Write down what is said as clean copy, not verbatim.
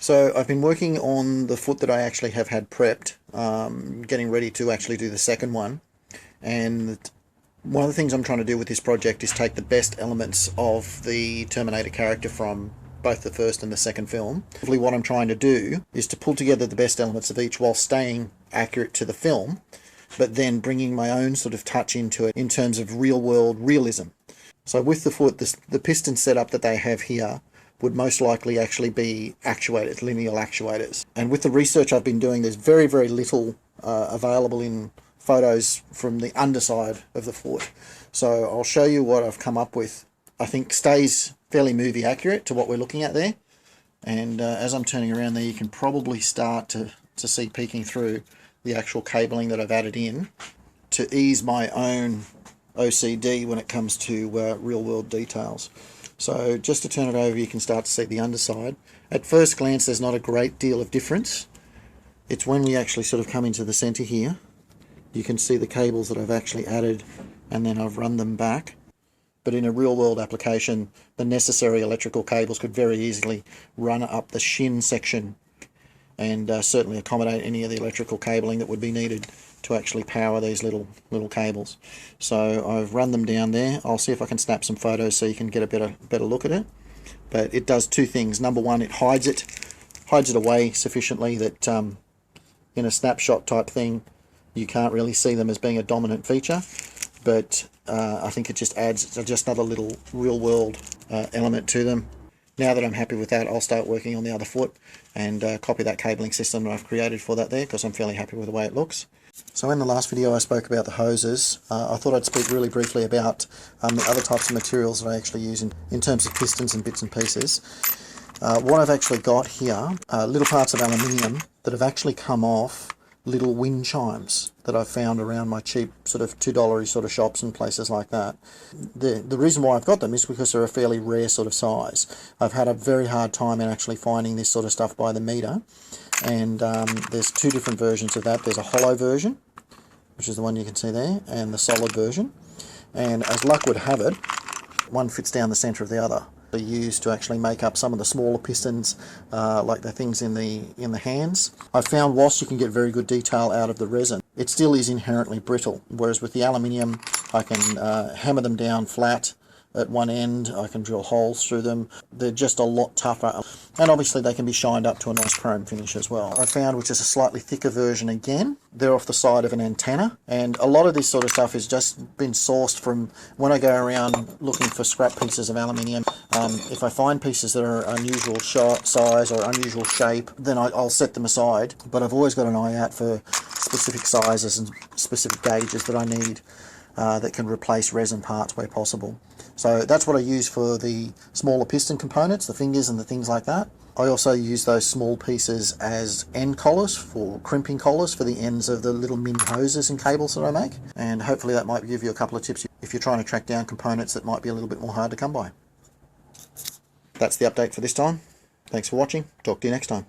So I've been working on the foot that I actually have had prepped, getting ready to actually do the second one. And one of the things I'm trying to do with this project is take the best elements of the Terminator character from both the first and the second film. What I'm trying to do is to pull together the best elements of each while staying accurate to the film, but then bringing my own sort of touch into it in terms of real-world realism. So with the foot, the piston setup that they have here would most likely actually be actuators, linear actuators. And with the research I've been doing, there's very, very little available in photos from the underside of the foot. So I'll show you what I've come up with. I think stays fairly movie accurate to what we're looking at there. And as I'm turning around there, you can probably start to see peeking through the actual cabling that I've added in to ease my own OCD when it comes to real-world details. So just to turn it over, you can start to see the underside. At first glance, there's not a great deal of difference. It's when we actually sort of come into the center here, you can see the cables that I've actually added, and then I've run them back. But in a real-world application, the necessary electrical cables could very easily run up the shin section and certainly accommodate any of the electrical cabling that would be needed to actually power these little cables. So I've run them down there. I'll see if I can snap some photos so you can get a better look at it. But it does two things. Number one, it hides it away sufficiently that in a snapshot type thing, you can't really see them as being a dominant feature. But I think it just adds just another little real-world element to them. Now that I'm happy with that, I'll start working on the other foot and copy that cabling system that I've created for that there, because I'm fairly happy with the way it looks. So in the last video I spoke about the hoses. I thought I'd speak really briefly about the other types of materials that I actually use in terms of pistons and bits and pieces. What I've actually got here, little parts of aluminium that have actually come off little wind chimes that I've found around my cheap sort of $2 sort of shops and places like that. The reason why I've got them is because they're a fairly rare sort of size. I've had a very hard time in actually finding this sort of stuff by the meter, and there's two different versions of that. There's a hollow version, which is the one you can see there, and the solid version. And as luck would have it, one fits down the center of the other. They're used to actually make up some of the smaller pistons, like the things in the hands. I've found whilst you can get very good detail out of the resin, it still is inherently brittle, whereas with the aluminium I can hammer them down flat at one end, I can drill holes through them. They're just a lot tougher, and obviously they can be shined up to a nice chrome finish as well. I found, which is a slightly thicker version again, they're off the side of an antenna, and a lot of this sort of stuff has just been sourced from when I go around looking for scrap pieces of aluminium. If I find pieces that are unusual size or unusual shape, then I'll set them aside, but I've always got an eye out for specific sizes and specific gauges that I need that can replace resin parts where possible. So that's what I use for the smaller piston components, the fingers and the things like that. I also use those small pieces as end collars, for crimping collars for the ends of the little mini hoses and cables that I make. And hopefully that might give you a couple of tips if you're trying to track down components that might be a little bit more hard to come by. That's the update for this time. Thanks for watching. Talk to you next time.